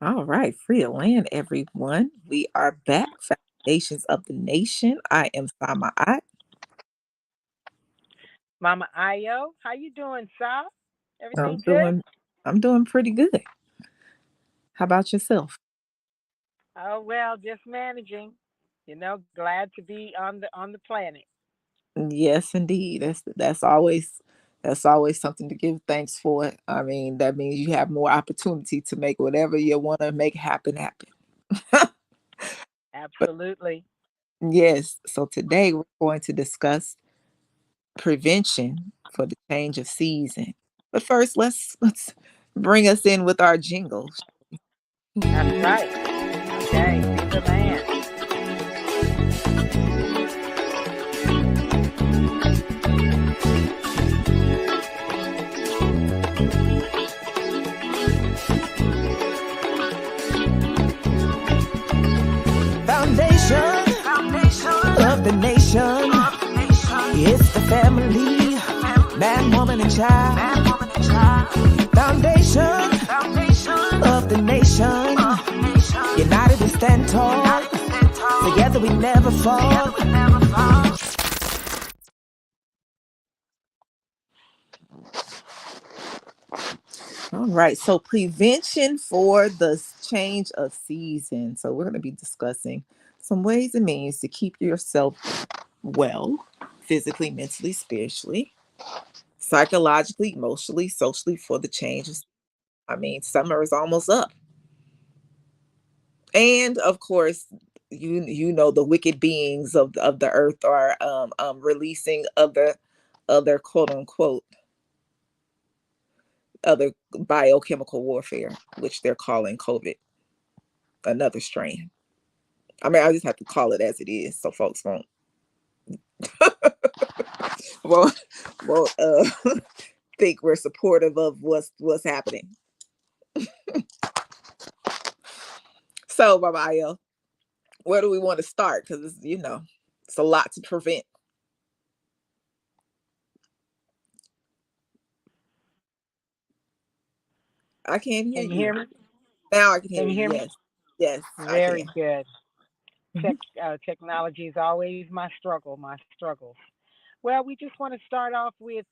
All right, free to land, everyone. We are back. Foundations of the Nation. I am Sama I. Mama Ayo, how you doing, Sa? I'm Everything good? doing I'm doing pretty good. How about yourself? Oh well, just managing. Glad to be on the planet. Yes, indeed. That's always something to give thanks for. I mean, that means you have more opportunity to make whatever you want to make happen. But Absolutely. yes, so today we're going to discuss prevention for the change of season. But first, let's bring us in with our jingle. That's right. Okay, free the land. Foundation of the nation. It's the family, man, woman, and child. Foundation of the nation. United we stand tall. Together we never fall. All right, so prevention for the change of season. So we're going to be discussing some ways and means to keep yourself well, physically, mentally, spiritually, psychologically, emotionally, socially for the changes. I mean, summer is almost up. And of course, you know the wicked beings of the earth are releasing other quote unquote other biochemical warfare, which they're calling COVID, another strain. I mean, I just have to call it as it is, so folks won't won't think we're supportive of what's happening. So, Baba Ayo, where do we want to start? Because it's a lot to prevent. I can't hear Can you hear you. me? Now I can hear Can you you. hear me? Yes, yes, I Very can. good. Mhm. Technology is always my struggle, my struggles. Well, we just want to start off with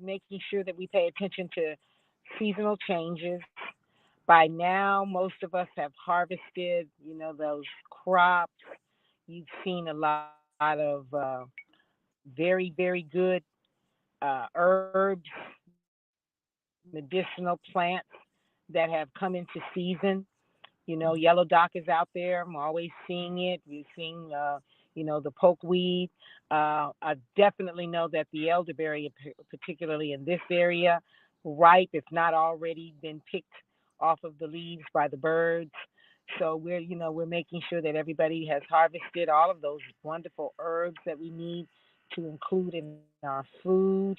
making sure that we pay attention to seasonal changes. By now, most of us have harvested, those crops. You've seen a lot of very, very good herbs, medicinal plants that have come into season. Yellow dock is out there. I'm always seeing it. We're seeing, the pokeweed. I definitely know that the elderberry, particularly in this area, ripe, if not already been picked off of the leaves by the birds. So we're making sure that everybody has harvested all of those wonderful herbs that we need to include in our food.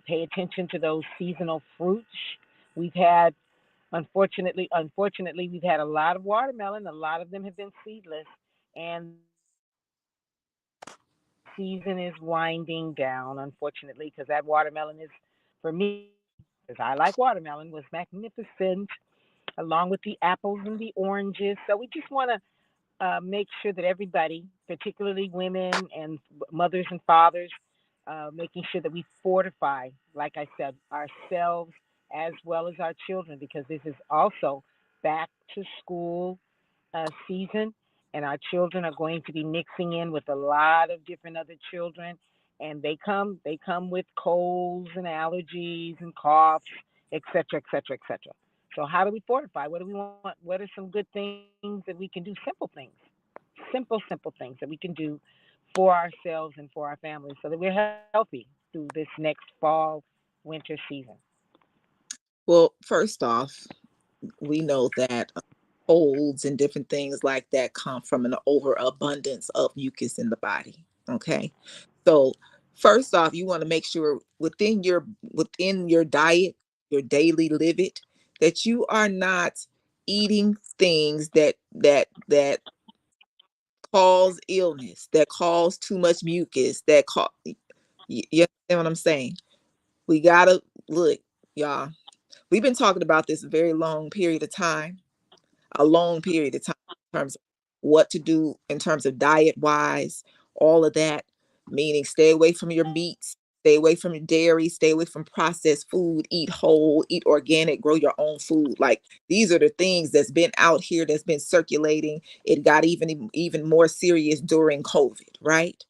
Pay attention to those seasonal fruits. We've had unfortunately, we've had a lot of watermelon. A lot of them have been seedless, and the season is winding down. Unfortunately, because that watermelon is, for me, because I like watermelon, was magnificent, along with the apples and the oranges. So we just want to make sure that everybody, particularly women and mothers and fathers, making sure that we fortify, like I said, ourselves as well as our children, because this is also back to school season, and our children are going to be mixing in with a lot of different other children, and they come with colds and allergies and coughs, etc., etc., etc. So how do we fortify? What do we want? What are some good things that we can do? Simple things that we can do for ourselves and for our families, so that we're healthy through this next fall, winter season. Well, first off, we know that colds and different things like that come from an overabundance of mucus in the body. Okay, so first off, you want to make sure within your diet, your daily live it, that you are not eating things that cause illness, that cause too much mucus, that cause you understand what I'm saying? We gotta look, y'all. We've been talking about this a very long period of time. a long period of time in terms of what to do in terms of diet wise, all of that, meaning stay away from your meats, stay away from your dairy, stay away from processed food, eat whole, eat organic, grow your own food. Like these are the things that's been out here that's been circulating. It got even more serious during COVID, right?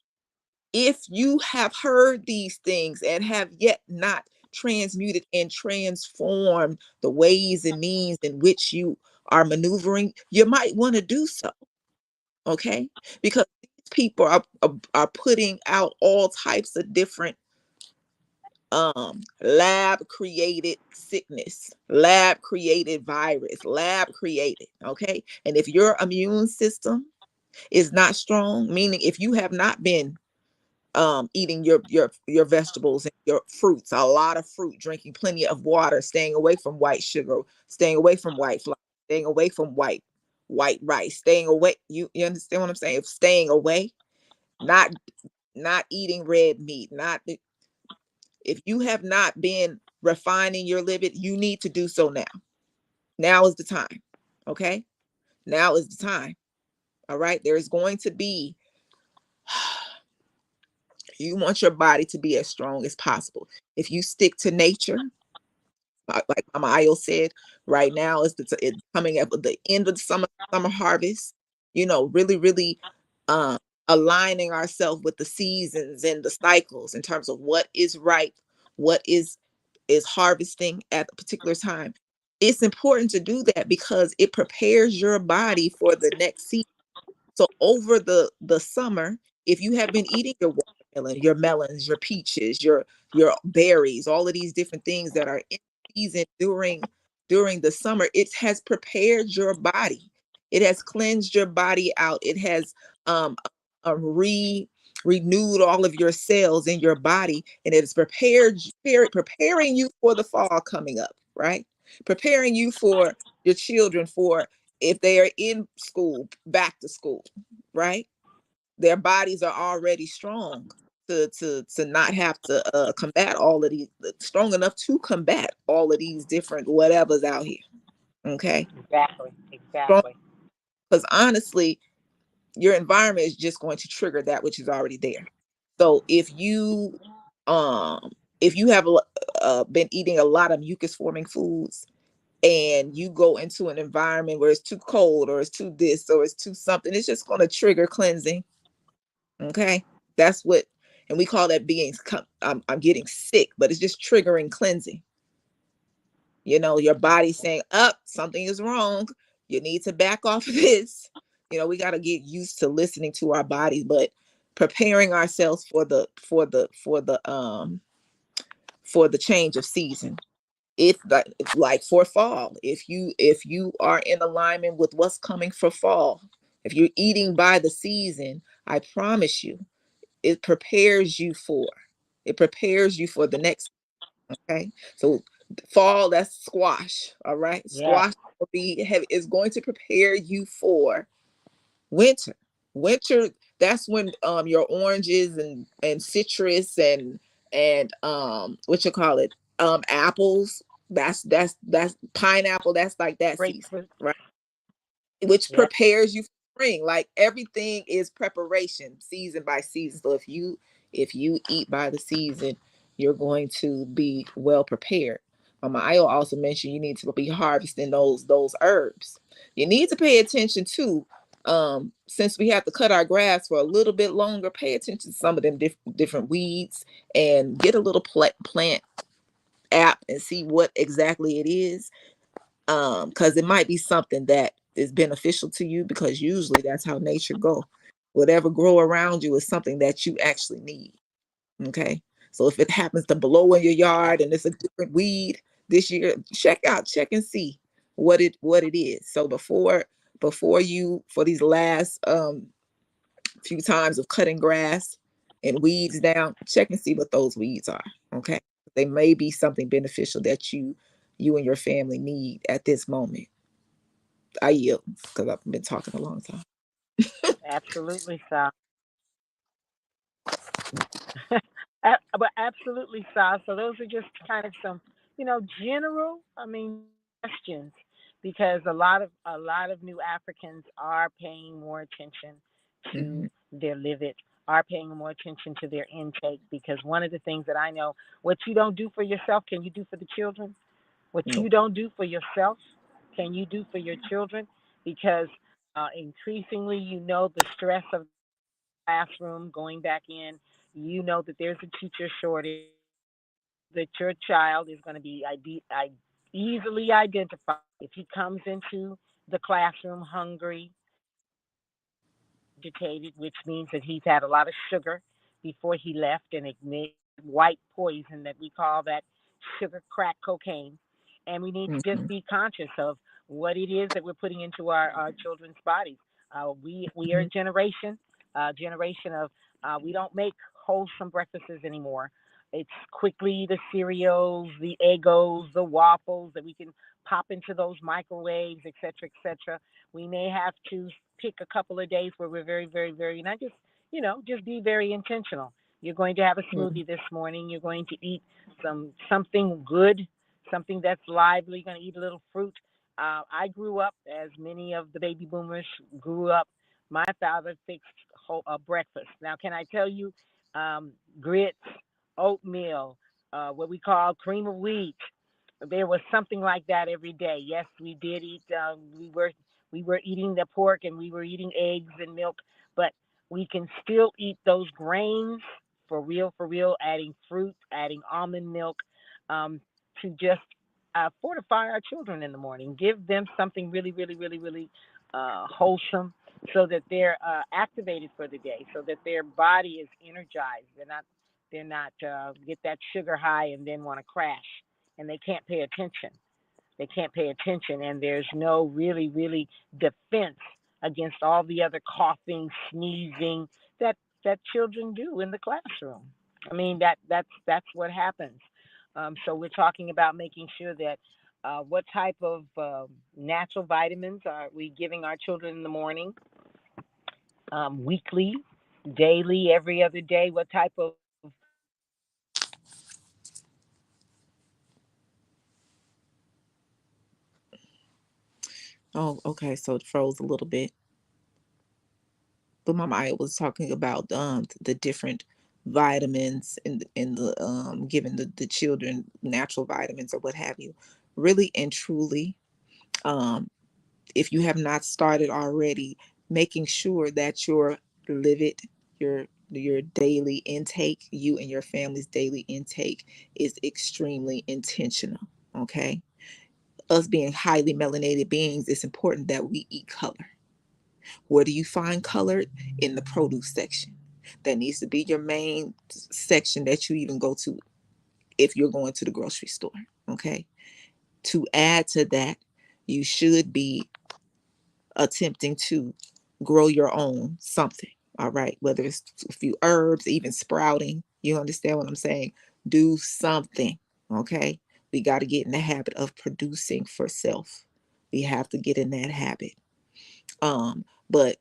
If you have heard these things and have yet not transmuted and transformed the ways and means in which you are maneuvering, you might want to do so. Okay, because these people are putting out all types of different lab created sickness, lab created virus, lab created. Okay, and if your immune system is not strong, meaning if you have not been eating your vegetables and your fruits, a lot of fruit, drinking plenty of water, staying away from white sugar, staying away from white flour, staying away from white rice, staying away. You understand what I'm saying? If staying away, not not eating red meat, not if you have not been refining your living, you need to do so now. Now is the time. Okay? Now is the time. All right? There is going to be you want your body to be as strong as possible. If you stick to nature, like Mama Ayo said, right now it's coming up at the end of the summer harvest. Really, really um, aligning ourselves with the seasons and the cycles in terms of what is right, what is harvesting at a particular time. It's important to do that because it prepares your body for the next season. So over the summer, if you have been eating your watermelon, your melons, your peaches, your berries, all of these different things that are in season during the summer, it has prepared your body. It has cleansed your body out. It has um renewed all of your cells in your body, and it is preparing you for the fall coming up, right? Preparing you for your children for if they are in school, back to school, right? Their bodies are already strong to not have to combat all of these, strong enough to combat all of these different whatever's out here. Okay, Exactly. strong Exactly. because honestly, your environment is just going to trigger that which is already there. So if you have been eating a lot of mucus forming foods, and you go into an environment where it's too cold or it's too this or it's too something, it's just going to trigger cleansing. Okay, that's what, and we call that I'm getting sick, but it's just triggering cleansing. Your body saying, up, something is wrong, you need to back off of this. We got to get used to listening to our bodies, but preparing ourselves for the change of season. If like for fall, if you are in alignment with what's coming for fall, if you're eating by the season, I promise you it prepares you for the next. Okay, so fall, that's squash. All right, Yes. squash will be heavy, is going to prepare you for winter. That's when your oranges and citrus and what you call it, apples, that's pineapple, that's like that season, Grapefruit. right? Which Yes. prepares you for spring. Like everything is preparation, season by season. So if you eat by the season, you're going to be well prepared. I also mentioned you need to be harvesting those herbs. You need to pay attention to, since we have to cut our grass for a little bit longer, pay attention to some of them different weeds and get a little plant app and see what exactly it is, because it might be something that is beneficial to you, because usually that's how nature go. Whatever grow around you is something that you actually need. Okay, so if it happens to blow in your yard and it's a different weed this year, check and see what it is. So before you, for these last few times of cutting grass and weeds down, check and see what those weeds are. Okay, they may be something beneficial that you and your family need at this moment. I yield because I've been talking a long time. Absolutely, so. But absolutely, so. So those are just kind of some, general, questions because a lot of new Africans are paying more attention Mm-hmm. to their livid, are paying more attention to their intake, because one of the things that I know, what you don't do for yourself, can you do for the children? What No. you don't do for yourself, can you do for your children? Because increasingly, the stress of classroom going back in. You know that there's a teacher shortage. That your child is going to be easily identified if he comes into the classroom hungry, agitated, which means that he's had a lot of sugar before he left, and it made white poison that we call that sugar crack cocaine. And we need to just Mm-hmm. be conscious of what it is that we're putting into our children's bodies. We are Mm-hmm. a generation of we don't make wholesome breakfasts anymore. It's quickly the cereals, the Eggos, the waffles that we can pop into those microwaves, et cetera, et cetera. We may have to pick a couple of days where we're very, very, very, not just be very intentional. You're going to have a smoothie this morning. You're going to eat something good, something that's lively. You're going to eat a little fruit. I grew up, as many of the baby boomers grew up. My father fixed breakfast. Now, can I tell you, grits, oatmeal, what we call cream of wheat, there was something like that every day. Yes, we did eat. We were eating the pork, and we were eating eggs and milk, but we can still eat those grains for real. Adding fruit, adding almond milk, to just fortify our children in the morning. Give them something really, really, really, really wholesome, so that they're activated for the day, so that their body is energized. They're not get that sugar high and then want to crash, and they can't pay attention. They can't pay attention, and there's no really, really defense against all the other coughing, sneezing that children do in the classroom. I mean, that's what happens. So we're talking about making sure that what type of natural vitamins are we giving our children in the morning, weekly, daily, every other day? What type of Oh, okay. So it froze a little bit. But Mama Aya was talking about the different vitamins in the giving the children natural vitamins or what have you. Really and truly, um, if you have not started already, making sure that your livid, your daily intake, you and your family's daily intake is extremely intentional. Okay. Us being highly melanated beings, it's important that we eat color. Where do you find color? In the produce section. That needs to be your main section that you even go to if you're going to the grocery store. Okay. To add to that, you should be attempting to grow your own something. All right. Whether it's a few herbs, even sprouting. You understand what I'm saying? Do something. Okay. We got to get in the habit of producing for self. We have to get in that habit. But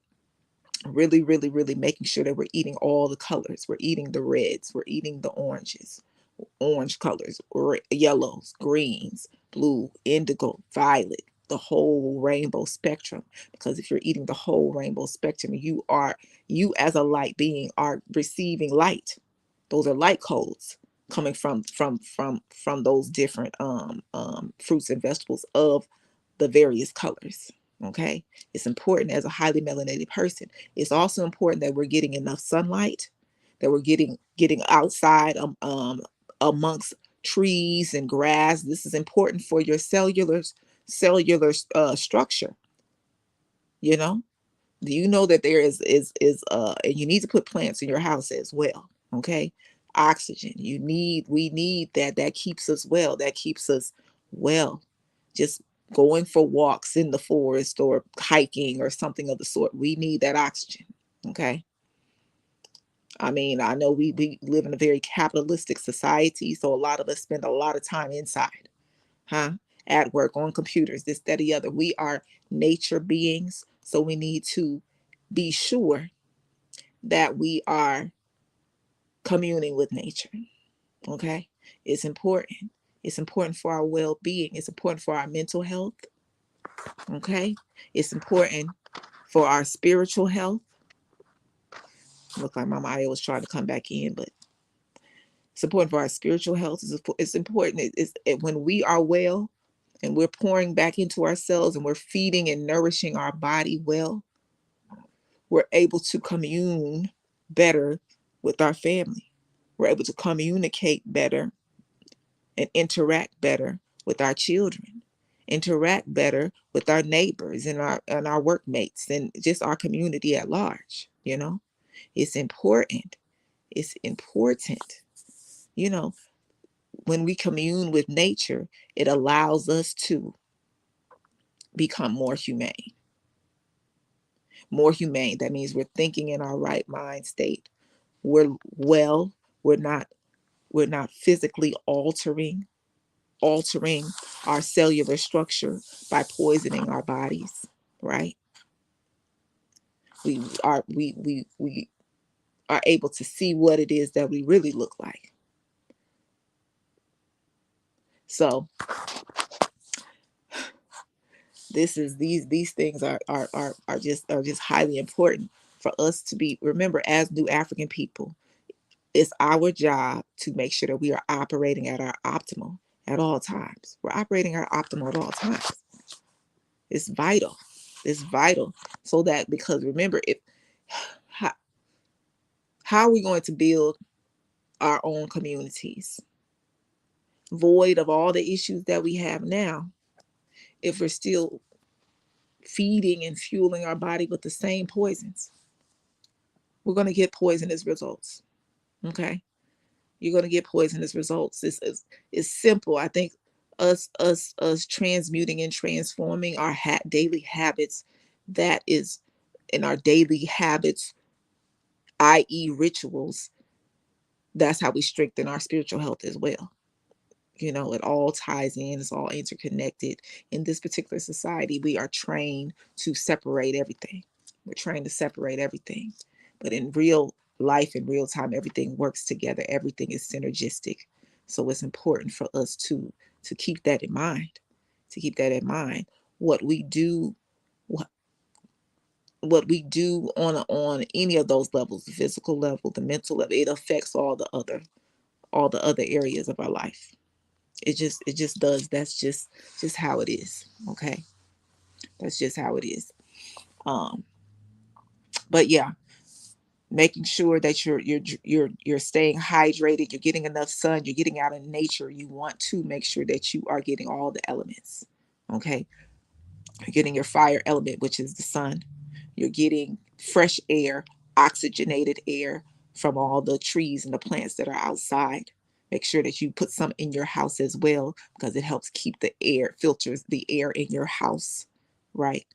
really, really, really making sure that we're eating all the colors. We're eating the reds, we're eating the orange colors, or yellows, greens, blue, indigo, violet, the whole rainbow spectrum. Because if you're eating the whole rainbow spectrum, you as a light being are receiving light. Those are light codes coming from those different fruits and vegetables of the various colors. Okay, it's important as a highly melanated person. It's also important that we're getting enough sunlight, that we're getting outside amongst trees and grass. This is important for your cellular structure. You know, do you know that there is and you need to put plants in your house as well. Okay, oxygen. We need that. That keeps us well. That keeps us well. Just going for walks in the forest or hiking or something of the sort. We need that oxygen. Okay. I mean, I know we live in a very capitalistic society, so a lot of us spend a lot of time inside, huh? At work, on computers, this, that, the other. We are nature beings, so we need to be sure that we are communing with nature. Okay. It's important. It's important for our well being, it's important for our mental health. Okay. It's important for our spiritual health. Look like Mama Aya was trying to come back in, but it's important for our spiritual health. It's important. When we are well and we're pouring back into ourselves and we're feeding and nourishing our body well, we're able to commune better with our family. We're able to communicate better and interact better with our children, interact better with our neighbors and our workmates and just our community at large. It's important. It's important. You know, when we commune with nature, it allows us to become more humane. More humane. That means we're thinking in our right mind state. We're well. We're not physically altering our cellular structure by poisoning our bodies, right? We are able to see what it is that we really look like. So these things are just highly important for us to be. Remember, as new African people, it's our job to make sure that we are operating at our optimal at all times. We're operating our optimal at all times. It's vital. It's vital. So that, because remember, how are we going to build our own communities void of all the issues that we have now if we're still feeding and fueling our body with the same poisons? We're going to get poisonous results. Okay, you're going to get poisonous results. It's simple. I think us transmuting and transforming our daily habits, that is, in our daily habits, i.e. rituals, that's how we strengthen our spiritual health as well. It all ties in. It's all interconnected. In this particular society, we are trained to separate everything. We're trained to separate everything. But in real life, in real time, everything works together. Everything is synergistic. So it's important for us to keep that in mind. To keep that in mind. What we do on any of those levels, the physical level, the mental level, it affects all the other areas of our life. It just does. That's just how it is. Okay, that's just how it is. But yeah, making sure that you're staying hydrated, you're getting enough sun, you're getting out in nature. You want to make sure that you are getting all the elements. Okay, you're getting your fire element, which is the sun. You're getting fresh air, oxygenated air from all the trees and the plants that are outside. Make sure that you put some in your house as well, because it helps keep the air, filters the air in your house, right?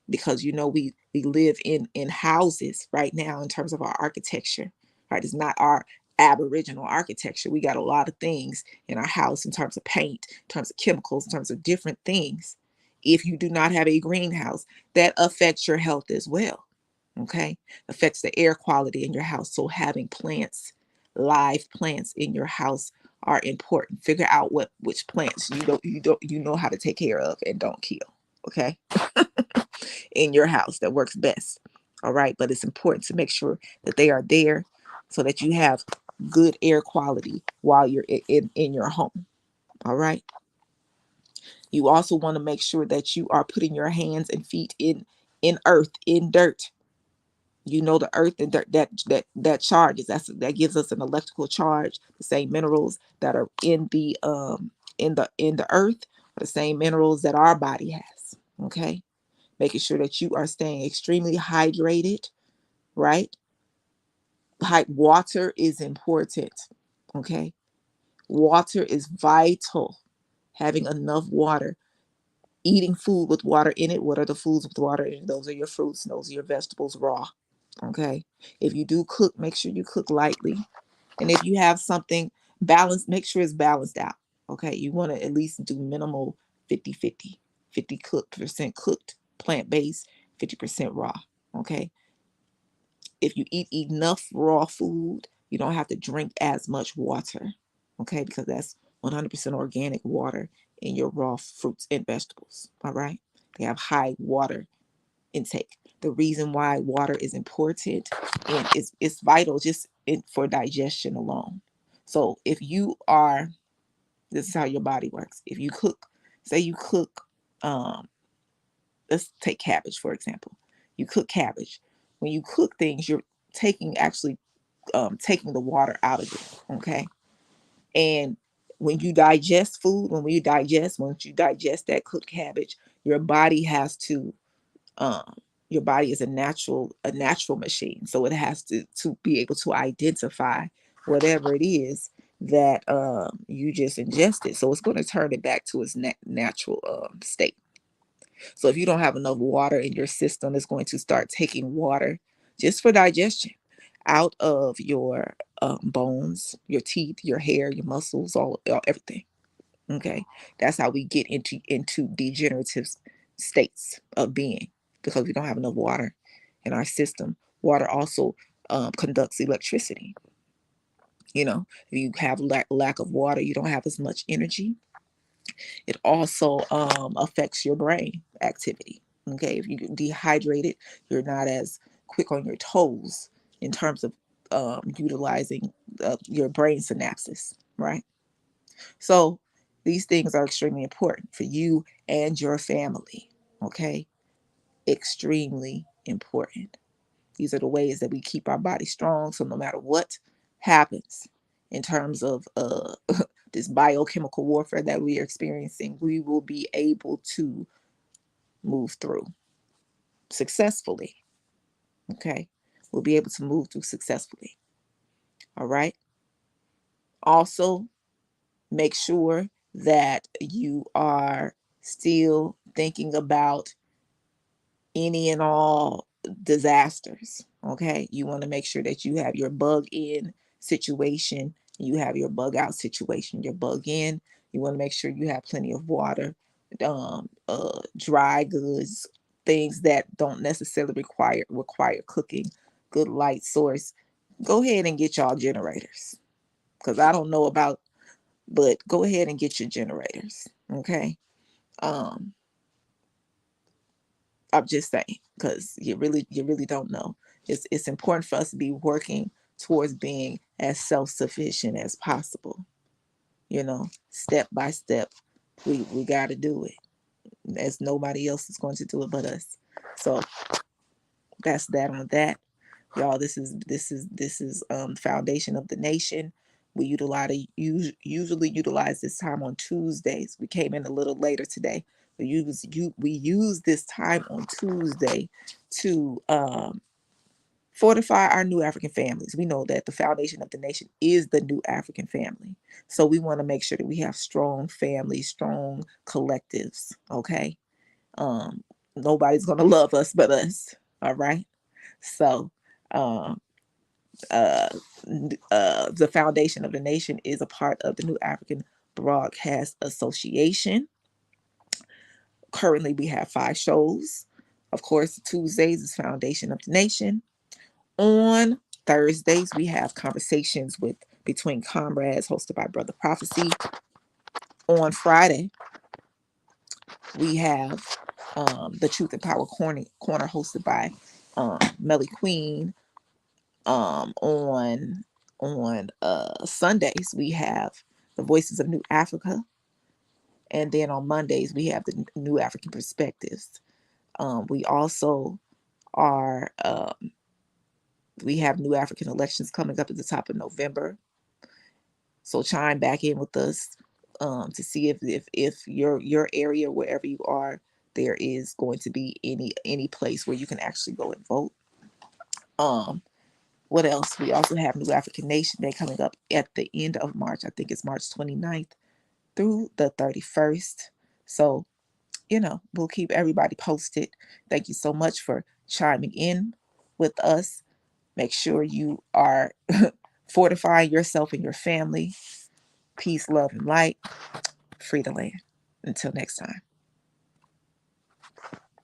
Because we live in houses right now in terms of our architecture, right? It's not our aboriginal architecture. We got a lot of things in our house in terms of paint, in terms of chemicals, in terms of different things. If you do not have a greenhouse, that affects your health as well. Okay, affects the air quality in your house. So having plants, live plants in your house are important. Figure out which plants you know how to take care of and don't kill. Okay, in your house that works best. All right, but it's important to make sure that they are there so that you have good air quality while you're in your home. All right. You also want to make sure that you are putting your hands and feet in earth, in dirt. The earth and dirt that charges. That gives us an electrical charge. The same minerals that are in the earth are the same minerals that our body has. Okay, making sure that you are staying extremely hydrated. Right, water is important. Okay, water is vital. Having enough water. Eating food with water in it. What are the foods with water in it? Those are your fruits. Those are your vegetables raw. Okay. If you do cook, make sure you cook lightly. And if you have something balanced, make sure it's balanced out. Okay. You want to at least do minimal 50-50. 50% cooked, plant-based, 50% raw. Okay. If you eat enough raw food, you don't have to drink as much water. Okay. Because that's 100% organic water in your raw fruits and vegetables. All right. They have high water intake. The reason why water is important and it's vital just for digestion alone. So if you are, this is how your body works. If you cook, say you cook, let's take cabbage for example. You cook cabbage. When you cook things, you're actually taking the water out of it. Okay, and when you digest food, once you digest that cooked cabbage, your body has to your body is a natural machine, so it has to be able to identify whatever it is that you just ingested, so it's going to turn it back to its natural state. So if you don't have enough water in your system, it's going to start taking water just for digestion out of your bones, your teeth, your hair, your muscles, all everything. Okay, that's how we get into degenerative states of being, because we don't have enough water in our system. Water also conducts electricity. You know, if you have lack of water, you don't have as much energy. It also affects your brain activity. Okay, if you get dehydrated, you're not as quick on your toes in terms of utilizing your brain synapses, right? So these things are extremely important for you and your family. Okay, extremely important. These are the ways that we keep our body strong. So no matter what happens in terms of this biochemical warfare that we are experiencing, we will be able to move through successfully. Okay, we'll be able to move through successfully. All right. Also, make sure that you are still thinking about any and all disasters. Okay, you want to make sure that you have your bug in situation, you have your bug out situation. Your bug in, you want to make sure you have plenty of water, dry goods, things that don't necessarily require cooking, good light source. Go ahead and get y'all generators, because I don't know about, but go ahead and get your generators. Okay, um I'm just saying, because you really don't know. It's important for us to be working towards being as self-sufficient as possible. You know, step by step, we got to do it. As nobody else is going to do it but us. So that's that on that, y'all. This is the foundation of the nation. We usually utilize this time on Tuesdays. We came in a little later today. We use this time on Tuesday to fortify our new African families. We know that the foundation of the nation is the new African family. So we want to make sure that we have strong families, strong collectives. Okay. Um, Nobody's gonna love us but us. All right. So um uh, the foundation of the nation is a part of the New African Broadcast Association. Currently, we have 5 shows. Of course, Tuesdays is Foundation of the Nation. On Thursdays, we have Conversations with Between Comrades, hosted by Brother Prophecy. On Friday, we have the Truth and Power Corner, hosted by Melly Queen. On Sundays, we have the Voices of New Africa, and then on Mondays we have the New African Perspectives. We also are we have New African elections coming up at the top of November, so chime back in with us to see if your area, wherever you are, there is going to be any place where you can actually go and vote. What else? We also have New African Nation Day coming up at the end of March. I think it's March 29th through the 31st. So, we'll keep everybody posted. Thank you so much for chiming in with us. Make sure you are fortifying yourself and your family. Peace, love, and light. Free the land. Until next time.